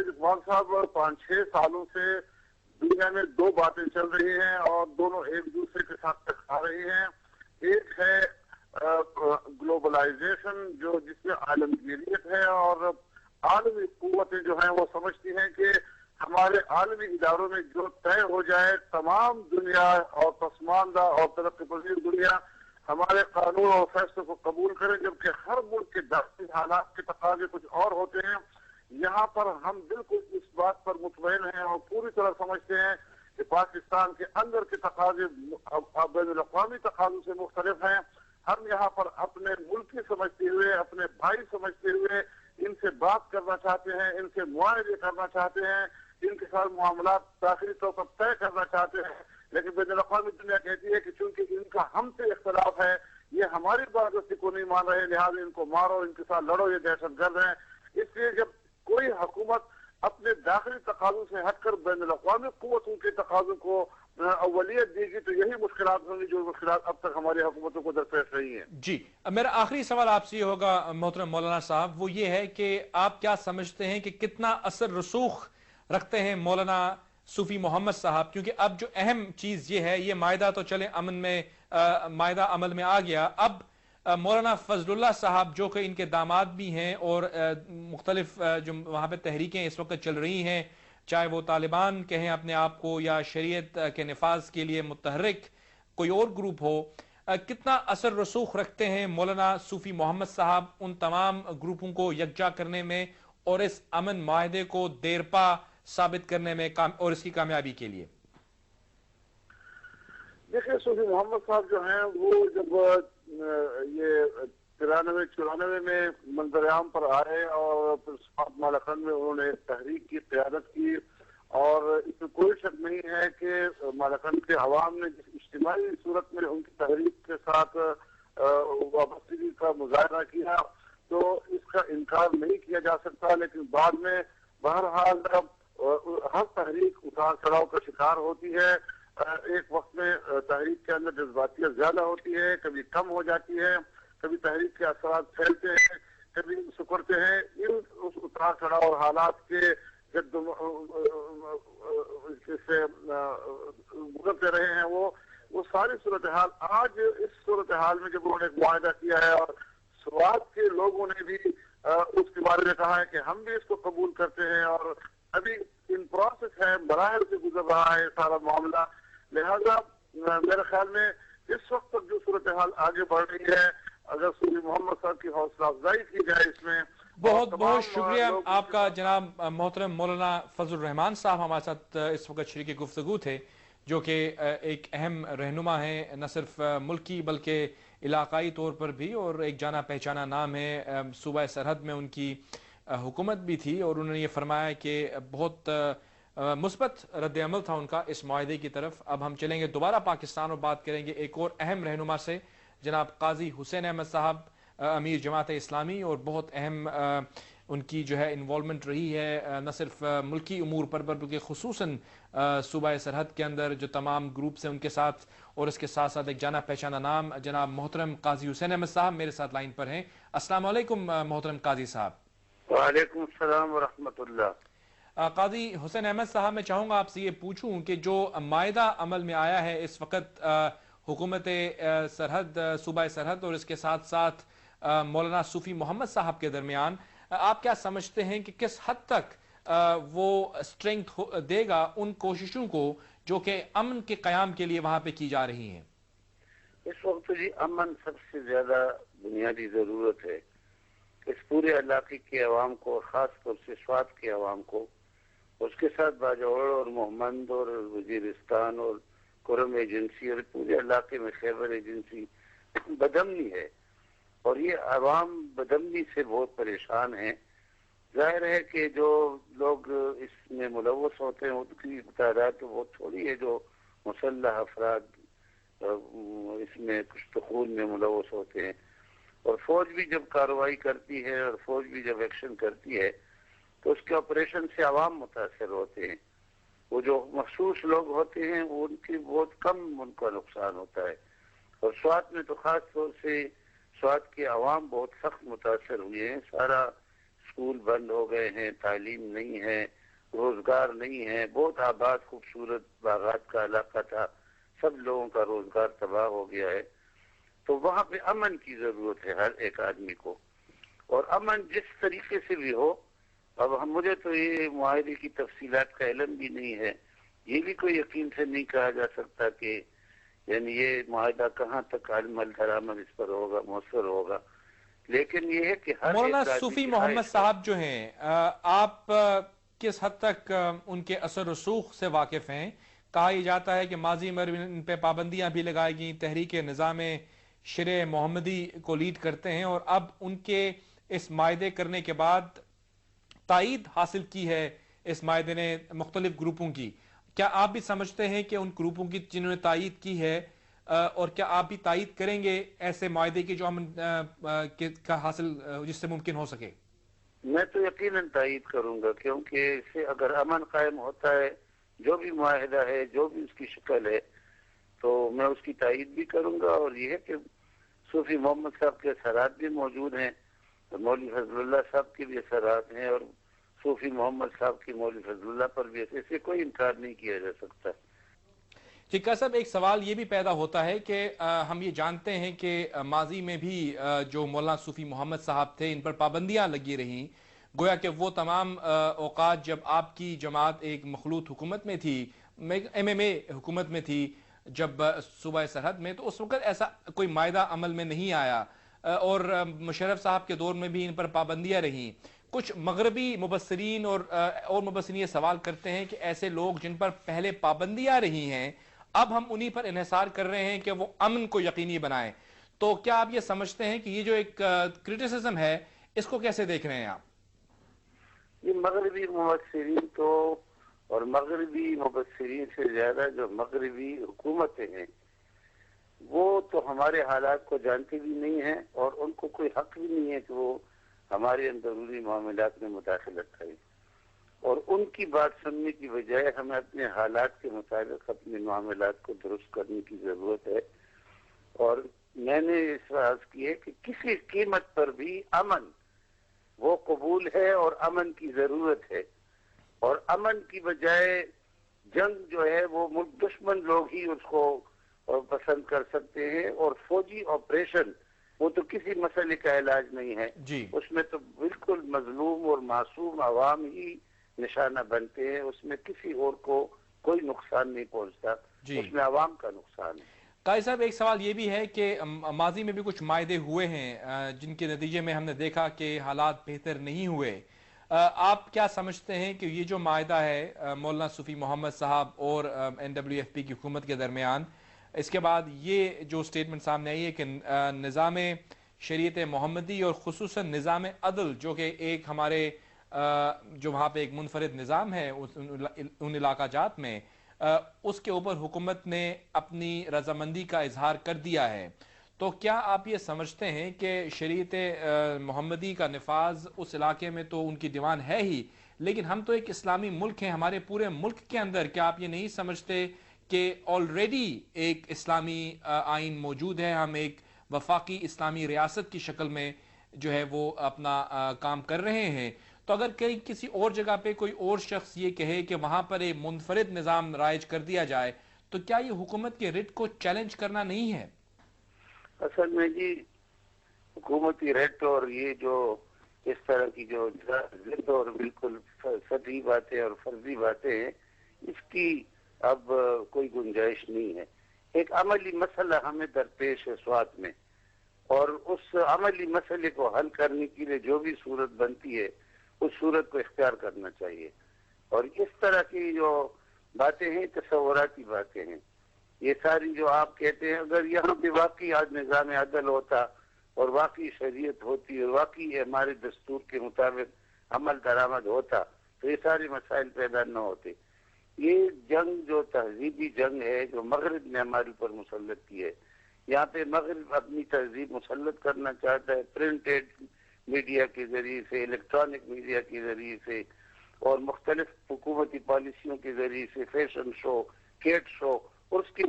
اقبال صاحب 5-6 سالوں سے دنیا میں دو باتیں چل رہی ہیں اور دونوں ایک دوسرے کے ساتھ ٹکرا رہی ہیں. ایک ہے گلوبلائزیشن جس میں عالمگیریت ہے اور عالمی قوتیں جو ہیں وہ سمجھتی ہیں کہ ہمارے عالمی اداروں میں جو طے ہو جائے تمام دنیا اور پسماندہ اور ترقی پذیر دنیا ہمارے قانون اور فیصلوں کو قبول کرے، جبکہ ہر ملک کے داخلی حالات کے تقاضے کچھ اور ہوتے ہیں. یہاں پر ہم بالکل اس بات پر مطمئن ہیں اور پوری طرح سمجھتے ہیں کہ پاکستان کے اندر کے تقاضے بین الاقوامی تقاضوں سے مختلف ہیں. ہم یہاں پر اپنے ملکی سمجھتے ہوئے، اپنے بھائی سمجھتے ہوئے ان سے بات کرنا چاہتے ہیں، ان سے معاہدے کرنا چاہتے ہیں، ان کے ساتھ معاملات داخلی طور پر طے کرنا چاہتے ہیں. لیکن بین الاقوامی دنیا کہتی ہے کہ چونکہ ان کا ہم سے اختلاف ہے، یہ ہماری بات کو نہیں مان رہے، لہٰذا ان کو مارو، ان کے ساتھ لڑو، یہ دہشت گرد ہیں. اس لیے جب کوئی حکومت اپنے داخلی تقاضوں سے ہٹ کر بین الاقوامی قوتوں کے تقاضوں کو اولیت دے گی تو یہی مشکلات ہوں گی جو مشکلات اب تک ہماری حکومتوں کو درپیش رہی ہیں. جی، میرا آخری سوال آپ سے یہ ہوگا محترم مولانا صاحب، وہ یہ ہے کہ آپ کیا سمجھتے ہیں کہ کتنا اثر رسوخ رکھتے ہیں مولانا صوفی محمد صاحب، کیونکہ اب جو اہم چیز یہ ہے، یہ معاہدہ تو چلے معاہدہ عمل میں آ گیا، اب مولانا فضل اللہ صاحب جو کہ ان کے داماد بھی ہیں اور مختلف جو وہاں پہ تحریکیں اس وقت چل رہی ہیں، چاہے وہ طالبان کہیں اپنے آپ کو یا شریعت کے نفاذ کے لیے متحرک کوئی اور گروپ ہو، کتنا اثر رسوخ رکھتے ہیں مولانا صوفی محمد صاحب ان تمام گروپوں کو یکجا کرنے میں اور اس امن معاہدے کو دیرپا ثابت کرنے میں اور اس کی کامیابی کے لیے؟ دیکھیں، صوفی محمد صاحب جو ہیں وہ جب یہ 93-94 میں منظر عام پر آئے اور پھر سات مالکن میں انہوں نے تحریک کی قیادت کی، اور اس میں کوئی شک نہیں ہے کہ مالکن کے عوام نے جس اجتماعی صورت میں ان کی تحریک کے ساتھ وابستگی کا مظاہرہ کیا تو اس کا انکار نہیں کیا جا سکتا. لیکن بعد میں بہرحال ہر تحریک اتار چڑھاؤ کا شکار ہوتی ہے. ایک وقت میں تحریک کے اندر جذباتیت زیادہ ہوتی ہے، کبھی کم ہو جاتی ہے، کبھی تحریک کے اثرات پھیلتے ہیں، کبھی سکڑتے ہیں. اس اتار چڑھاؤ اور حالات کے جد سے گزرتے رہے ہیں وہ ساری صورتحال آج اس صورتحال میں جب انہوں نے ایک معاہدہ کیا ہے اور سوات کے لوگوں نے بھی اس کے بارے میں کہا ہے کہ ہم بھی اس کو قبول کرتے ہیں اور ابھی ان پروسیس ہے، مراحل سے گزر رہا ہے سارا معاملہ. لہذا میرے خیال میں اس وقت تک جو صورتحال آگے بڑھ رہی ہے، اگر صوفی محمد صاحب کی حوصلہ افزائی کی جائے اس میں. بہت بہت شکریہ آپ کا جناب محترم مولانا فضل الرحمان صاحب ہمارے ساتھ اس وقت شریک گفتگو تھے، جو کہ ایک اہم رہنما ہیں نہ صرف ملکی بلکہ علاقائی طور پر بھی، اور ایک جانا پہچانا نام ہے. صوبہ سرحد میں ان کی حکومت بھی تھی اور انہوں نے یہ فرمایا کہ بہت مثبت رد عمل تھا ان کا اس معاہدے کی طرف. اب ہم چلیں گے دوبارہ پاکستان اور بات کریں گے ایک اور اہم رہنما سے، جناب قاضی حسین احمد صاحب، امیر جماعت اسلامی، اور بہت اہم ان کی جو ہے انوالومنٹ رہی ہے نہ صرف ملکی امور پر بلکہ خصوصاً صوبہ سرحد کے اندر جو تمام گروپس ہیں ان کے ساتھ، اور اس کے ساتھ ساتھ ایک جانا پہچانا نام جناب محترم قاضی حسین احمد صاحب میرے ساتھ لائن پر ہیں. السلام علیکم محترم قاضی صاحب. وعلیکم السلام ورحمۃ اللہ. قاضی حسین احمد صاحب، میں چاہوں گا آپ سے یہ پوچھوں کہ جو معاہدہ عمل میں آیا ہے اس وقت حکومت سرحد صوبہ سرحد اور اس کے ساتھ ساتھ مولانا صوفی محمد صاحب کے درمیان، آپ کیا سمجھتے ہیں کہ کس حد تک وہ اسٹرینگتھ دے گا ان کوششوں کو جو کہ امن کے قیام کے لیے وہاں پہ کی جا رہی ہیں؟ اس وقت جی امن سب سے زیادہ بنیادی ضرورت ہے. اس پورے علاقے کے عوام کو، خاص طور سے سوات کے عوام کو، اس کے ساتھ باجوڑ اور محمد اور وزیرستان اور کرم ایجنسی اور پورے علاقے میں خیبر ایجنسی بدامنی ہے، اور یہ عوام بدامنی سے بہت پریشان ہیں. ظاہر ہے کہ جو لوگ اس میں ملوث ہوتے ہیں ان کی تعداد تو بہت تھوڑی ہے، جو مسلح افراد اس میں کچھ دخول میں ملوث ہوتے ہیں. اور فوج بھی جب کارروائی کرتی ہے اور فوج بھی جب ایکشن کرتی ہے تو اس کے آپریشن سے عوام متاثر ہوتے ہیں. وہ جو مخصوص لوگ ہوتے ہیں ان کی بہت کم ان کا نقصان ہوتا ہے. اور سوات میں تو خاص طور سے سوات کے عوام بہت سخت متاثر ہوئے ہیں. سارا اسکول بند ہو گئے ہیں، تعلیم نہیں ہے، روزگار نہیں ہے. بہت آباد خوبصورت باغات کا علاقہ تھا، سب لوگوں کا روزگار تباہ ہو گیا ہے. تو وہاں پہ امن کی ضرورت ہے ہر ایک آدمی کو، اور امن جس طریقے سے بھی ہو. اب مجھے تو یہ معاہدے کی تفصیلات کا علم بھی نہیں ہے، یہ بھی کوئی یقین سے نہیں کہا جا سکتا کہ یعنی یہ معاہدہ کہاں تک عمل درآمد اس پر ہوگا، مؤثر ہوگا. لیکن یہ ہے کہ ہر مولانا صوفی محمد صاحب جو ہیں، آپ کس حد تک ان کے اثر رسوخ سے واقف ہیں؟ کہا یہ جاتا ہے کہ ماضی میں ان پہ پابندیاں بھی لگائی گئیں، تحریک نظام شرع محمدی کو لیڈ کرتے ہیں، اور اب ان کے اس معاہدے کرنے کے بعد تائید حاصل کی ہے اس معاہدے نے مختلف گروپوں کی. کیا آپ بھی سمجھتے ہیں کہ ان گروپوں کی جنہوں نے تائید کی ہے، اور کیا آپ بھی تائید کریں گے ایسے معاہدے کی جو امن کا حاصل جس سے ممکن ہو سکے؟ میں تو یقیناً تائید کروں گا، کیونکہ اس سے اگر امن قائم ہوتا ہے، جو بھی معاہدہ ہے، جو بھی اس کی شکل ہے، تو میں اس کی تائید بھی کروں گا. اور یہ ہے کہ صوفی محمد صاحب کے اثرات بھی موجود ہیں، مولوی فضل اللہ صاحب کے بھی اثرات ہیں، اور صوفی محمد صاحب کی مولوی فضل اللہ پر بھی، اسے کوئی انکار نہیں کیا جا سکتا. چکا صاحب، ایک سوال یہ بھی پیدا ہوتا ہے کہ ہم یہ جانتے ہیں کہ ماضی میں بھی جو مولانا صوفی محمد صاحب تھے ان پر پابندیاں لگی رہیں، گویا کہ وہ تمام اوقات جب آپ کی جماعت ایک مخلوط حکومت میں تھی، ایم اے حکومت میں تھی، جب صوبہ سرحد میں، تو اس وقت ایسا کوئی معاہدہ عمل میں نہیں آیا، اور مشرف صاحب کے دور میں بھی ان پر پابندیاں رہیں. کچھ مغربی مبصرین اور مبصرین یہ سوال کرتے ہیں کہ ایسے لوگ جن پر پہلے پابندیاں رہی ہیں، اب ہم انہی پر انحصار کر رہے ہیں کہ وہ امن کو یقینی بنائیں. تو کیا آپ یہ سمجھتے ہیں کہ یہ جو ایک کرٹیسزم ہے، اس کو کیسے دیکھ رہے ہیں آپ؟ یہ مغربی مبصرین تو، اور مغربی مبصرین سے زیادہ جو مغربی حکومتیں ہیں، وہ تو ہمارے حالات کو جانتے بھی نہیں ہیں، اور ان کو کوئی حق بھی نہیں ہے کہ وہ ہمارے اندرونی معاملات میں مداخلت کریں. اور ان کی بات سننے کی بجائے ہمیں اپنے حالات کے مطابق اپنے معاملات کو درست کرنے کی ضرورت ہے. اور میں نے اس بات کی ہے کہ کسی قیمت پر بھی امن وہ قبول ہے، اور امن کی ضرورت ہے. اور امن کی بجائے جنگ جو ہے وہ ملک دشمن لوگ ہی اس کو پسند کر سکتے ہیں، اور فوجی آپریشن وہ تو کسی مسئلے کا علاج نہیں ہے. جی، اس میں تو بالکل مظلوم اور معصوم عوام ہی نشانہ بنتے ہیں، اس میں کسی اور کو کوئی نقصان نہیں پہنچتا. جی، اس میں عوام کا نقصان ہے. قائد صاحب، ایک سوال یہ بھی ہے کہ ماضی میں بھی کچھ معاہدے ہوئے ہیں جن کے نتیجے میں ہم نے دیکھا کہ حالات بہتر نہیں ہوئے. آپ کیا سمجھتے ہیں کہ یہ جو معاہدہ ہے مولانا صوفی محمد صاحب اور NWFP کی حکومت کے درمیان، اس کے بعد یہ جو سٹیٹمنٹ سامنے آئی ہے کہ نظام شریعت محمدی اور خصوصاً نظام عدل، جو کہ ایک ہمارے جو وہاں پہ ایک منفرد نظام ہے ان علاقہ جات میں، اس کے اوپر حکومت نے اپنی رضامندی کا اظہار کر دیا ہے. تو کیا آپ یہ سمجھتے ہیں کہ شریعت محمدی کا نفاذ اس علاقے میں تو ان کی دیوان ہے ہی، لیکن ہم تو ایک اسلامی ملک ہیں، ہمارے پورے ملک کے اندر کیا آپ یہ نہیں سمجھتے کہ آلریڈی ایک اسلامی آئین موجود ہے، ہم ایک وفاقی اسلامی ریاست کی شکل میں جو ہے وہ اپنا کام کر رہے ہیں؟ تو اگر کسی اور جگہ پہ کوئی اور شخص یہ کہے کہ وہاں پر ایک منفرد نظام رائج کر دیا جائے، تو کیا یہ حکومت کے رٹ کو چیلنج کرنا نہیں ہے؟ اصل میں جی، حکومتی ریٹ اور یہ جو اس طرح کی جو ضد اور بالکل سطحی باتیں اور فرضی باتیں ہیں، اس کی اب کوئی گنجائش نہیں ہے. ایک عملی مسئلہ ہمیں درپیش ہے سوات میں، اور اس عملی مسئلے کو حل کرنے کے لیے جو بھی صورت بنتی ہے اس صورت کو اختیار کرنا چاہیے. اور اس طرح کی جو باتیں ہیں تصوراتی باتیں ہیں. یہ ساری جو آپ کہتے ہیں، اگر یہاں پہ واقعی آج نظام عدل ہوتا اور واقعی شریعت ہوتی اور واقعی ہمارے دستور کے مطابق عمل درآمد ہوتا تو یہ سارے مسائل پیدا نہ ہوتے. یہ جنگ جو تہذیبی جنگ ہے جو مغرب نے ہمارے اوپر مسلط کی ہے، یہاں پہ مغرب اپنی تہذیب مسلط کرنا چاہتا ہے پرنٹڈ میڈیا کے ذریعے سے، الیکٹرانک میڈیا کے ذریعے سے، اور مختلف حکومتی پالیسیوں کے ذریعے سے، فیشن شو، کیٹ شو، اور اس کی